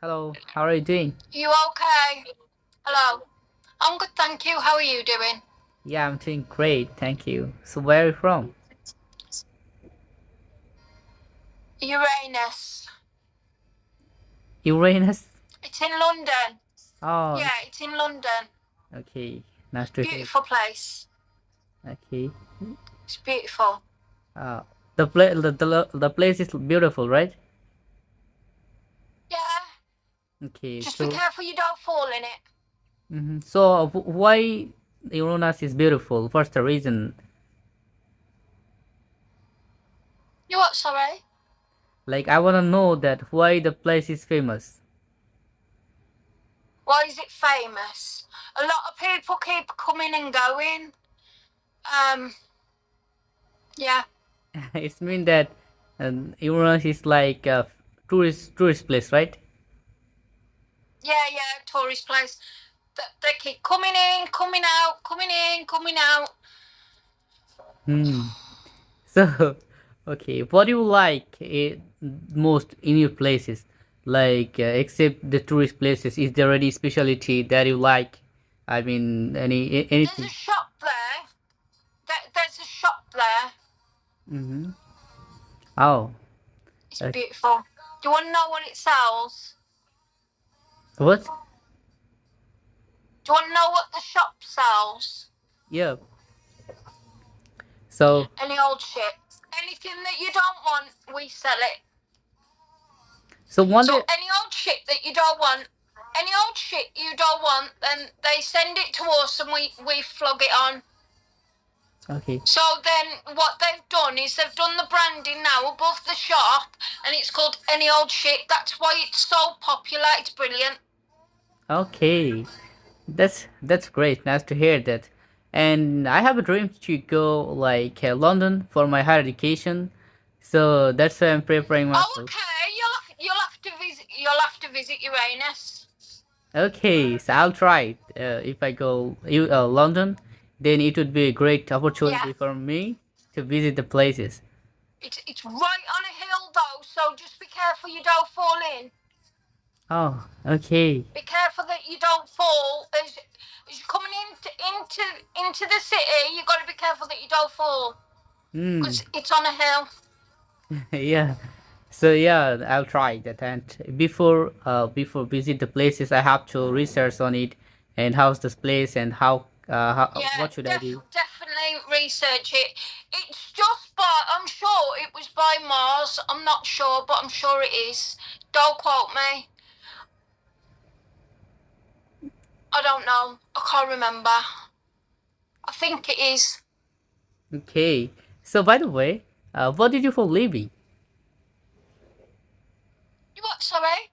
Hello, how are you doing? You okay? Hello. I'm good, thank you. How are you doing? Yeah, I'm doing great, thank you. So where are you from? Uranus. Uranus? It's in London. Oh, Yeah, it's in London. okay. Nice to hear. Beautiful place. Okay. It's beautiful. Uh, the place is beautiful, right? Yeah. Okay. Just be So careful you don't fall in it. why Uranus is beautiful? What's the reason? You what, sorry? Like I wanna know that why the place is famous. Why is it famous? A lot of people keep coming and going. Yeah. It's mean that Uranus is like a tourist place, right? Yeah, tourist place. They keep coming in, coming out, coming in, coming out. Hmm. So, okay, what do you like most in your places? Like, except the tourist places, is there any specialty that you like? I mean, There's a anything? shop there. There's a shop there. Mm-hmm. Oh, It's uh, beautiful. Do you want to know what it sells? what? Do you want to know what the shop sells? Yeah. So, Any old shit. Anything that you don't want, we sell it. one So day. any old shit that you don't want, any old shit you don't want, then they send it to us and we flog it on. Okay. So then what they've done is they've done the branding now above the shop and it's called Any Old Shit. That's why it's so popular. It's brilliant. Okay. That's great. Nice to hear that. And I have a dream to go like London for my higher education. So that's why I'm preparing Oh, myself. okay. You'll have to visit Uranus. Okay, so I'll try it. If I go London, then it would be a great Yeah. opportunity for me to visit the places. It's right on a hill though, so just be careful you don't fall in. Oh, okay. Be careful that you don't fall as you're coming into the city. You got to be careful that you don't fall Hmm. because it's on a hill. Yeah. So yeah, I'll try that. And before visit the places, I have to research on it and how's this place and how Yeah, what should I do. definitely research it. It's just by, I'm sure it was by Mars. I'm not sure, but I'm sure it is. Don't quote me. I don't know. I can't remember. I think it is. Okay. So by the way, what did you for living? You what, sorry?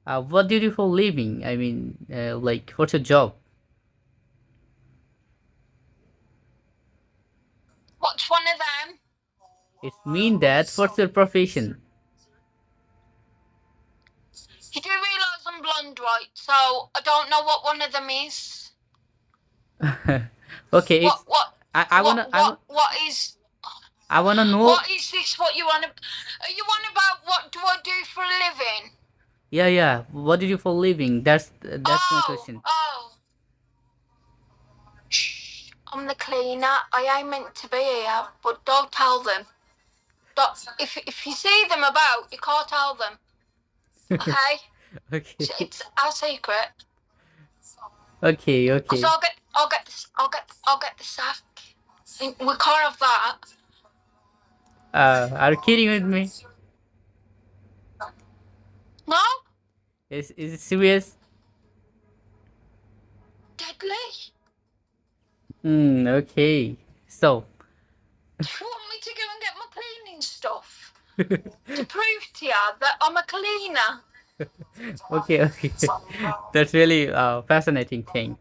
What did you for living? I mean, like what's your job? What's one of them? It mean that what's your profession? You do realise I'm blonde, right? So I don't know what one of them is. Okay, What it's what I, I what wanna I, what what is I wanna know. what is this? What you want to? Are you on about what do I do for a living? Yeah, yeah. What did you for living? That's my question. Oh. Shh. I'm the cleaner. I ain't meant to be here, but don't tell them. Don't, if you see them about, you can't tell them. Okay? Okay, It's our secret. okay, Cause okay. I'll get the sack. We can't have that. Are you kidding with me? No? Is it serious? Deadly? Okay. So, Do you want me to go and get my cleaning stuff? To prove to you that I'm a cleaner? okay, okay. That's really fascinating thing.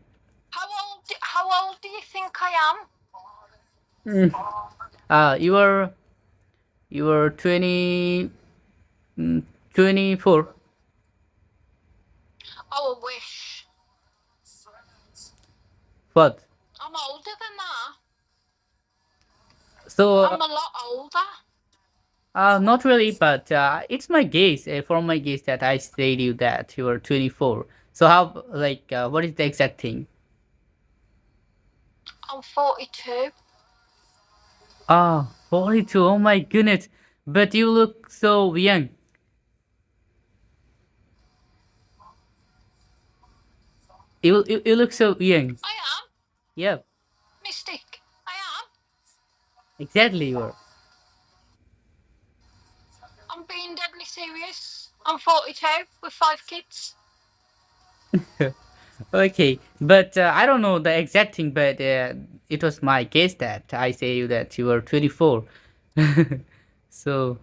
How old do you think I am? Mm. You are 20, 24. Oh, I wish. What? I'm older than that. So I'm a lot older. Not really, but it's my guess. From my guess that I said you that you were 24. So how, like, what is the exact thing? I'm 42. 42. Oh my goodness. But you look so young. You look so young. I am. Yeah, Mystic. I am. exactly you are. I'm being deadly serious. I'm 42 with 5 kids. Okay, but I don't know the exact thing, but it was my guess that I say you that you were 24. So